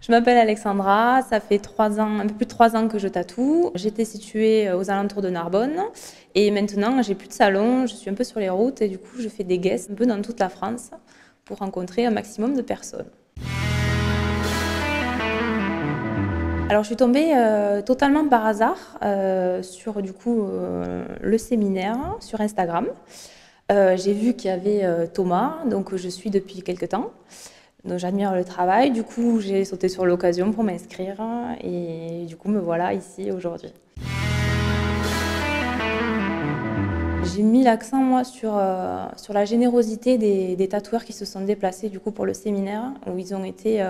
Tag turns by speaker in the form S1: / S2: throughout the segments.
S1: Je m'appelle Alexandra, ça fait 3 ans, un peu plus de 3 ans que je tatoue. J'étais située aux alentours de Narbonne et maintenant j'ai plus de salon, je suis un peu sur les routes et du coup je fais des guests un peu dans toute la France pour rencontrer un maximum de personnes. Alors je suis tombée totalement par hasard sur le séminaire sur Instagram. J'ai vu qu'il y avait Thomas, donc je suis depuis quelques temps. Donc j'admire le travail, du coup j'ai sauté sur l'occasion pour m'inscrire et du coup me voilà ici aujourd'hui. J'ai mis l'accent moi sur la générosité des tatoueurs qui se sont déplacés du coup pour le séminaire où ils ont été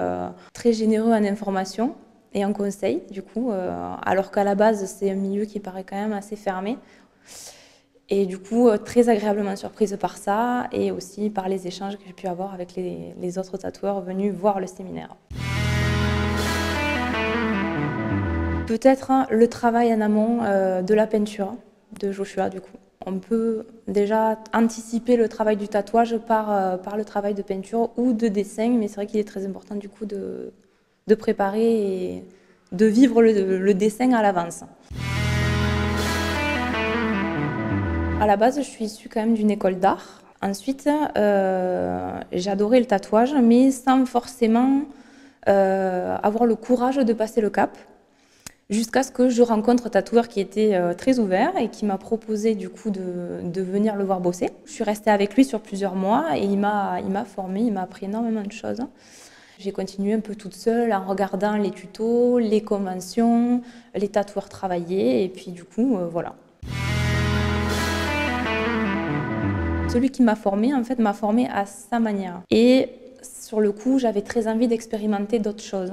S1: très généreux en information et en conseils du coup alors qu'à la base c'est un milieu qui paraît quand même assez fermé. Et du coup, très agréablement surprise par ça et aussi par les échanges que j'ai pu avoir avec les autres tatoueurs venus voir le séminaire. Peut-être le travail en amont de la peinture de Joshua du coup. On peut déjà anticiper le travail du tatouage par le travail de peinture ou de dessin, mais c'est vrai qu'il est très important du coup de préparer et de vivre le dessin à l'avance. À la base, je suis issue quand même d'une école d'art. Ensuite, j'ai adoré le tatouage, mais sans forcément avoir le courage de passer le cap. Jusqu'à ce que je rencontre un tatoueur qui était très ouvert et qui m'a proposé du coup de venir le voir bosser. Je suis restée avec lui sur plusieurs mois et il m'a formée, il m'a appris énormément de choses. J'ai continué un peu toute seule en regardant les tutos, les conventions, les tatoueurs travailler et puis du coup, voilà. Celui qui m'a formée, en fait, m'a formée à sa manière. Et sur le coup, j'avais très envie d'expérimenter d'autres choses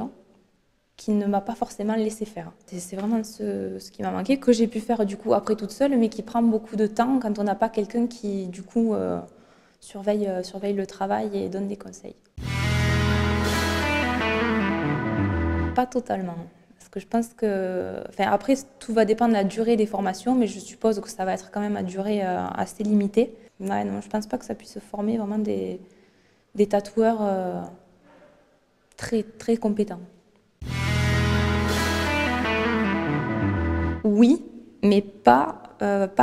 S1: qu'il ne m'a pas forcément laissé faire. C'est vraiment ce qui m'a manqué, que j'ai pu faire du coup après toute seule, mais qui prend beaucoup de temps quand on n'a pas quelqu'un qui du coup surveille le travail et donne des conseils. Pas totalement. Parce que je pense que... Enfin, après, tout va dépendre de la durée des formations, mais je suppose que ça va être quand même à durée assez limitée. Ouais, non, je ne pense pas que ça puisse former vraiment des tatoueurs très, très compétents. Oui, mais pas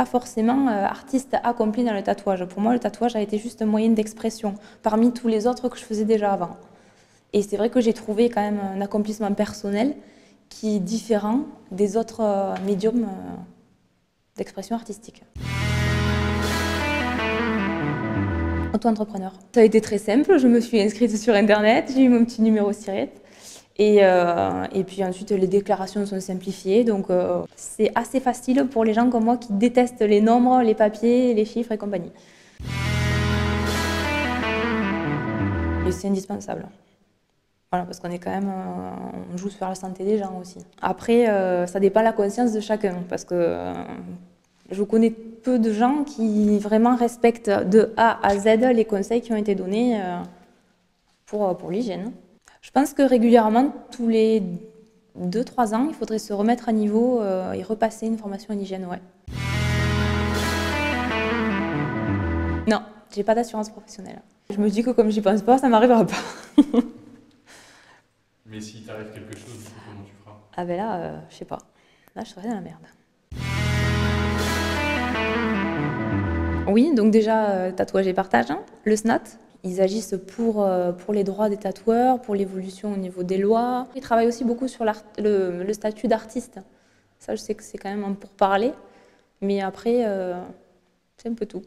S1: forcément artiste accompli dans le tatouage. Pour moi, le tatouage a été juste un moyen d'expression parmi tous les autres que je faisais déjà avant. Et c'est vrai que j'ai trouvé quand même un accomplissement personnel qui est différent des autres médiums d'expression artistique. Auto-entrepreneur. Ça a été très simple, je me suis inscrite sur internet, j'ai eu mon petit numéro SIRET et puis ensuite les déclarations sont simplifiées, donc c'est assez facile pour les gens comme moi qui détestent les nombres, les papiers, les chiffres et compagnie. Et c'est indispensable. Voilà, parce qu'on est quand même, on joue sur la santé des gens aussi. Après, ça dépend de la conscience de chacun, parce que je connais peu de gens qui vraiment respectent de A à Z les conseils qui ont été donnés pour l'hygiène. Je pense que régulièrement, tous les 2-3 ans, il faudrait se remettre à niveau et repasser une formation en hygiène, ouais. Non, j'ai pas d'assurance professionnelle. Je me dis que comme j'y pense pas, ça m'arrivera pas.
S2: Mais s'il t'arrive quelque chose, du coup, comment tu feras?
S1: Ah ben là, je sais pas. Là, je serais dans la merde. Oui, donc déjà, tatouage et partage, hein. Le SNAT, ils agissent pour les droits des tatoueurs, pour l'évolution au niveau des lois. Ils travaillent aussi beaucoup sur le statut d'artiste. Ça, je sais que c'est quand même un pourparler, mais après, c'est un peu tout.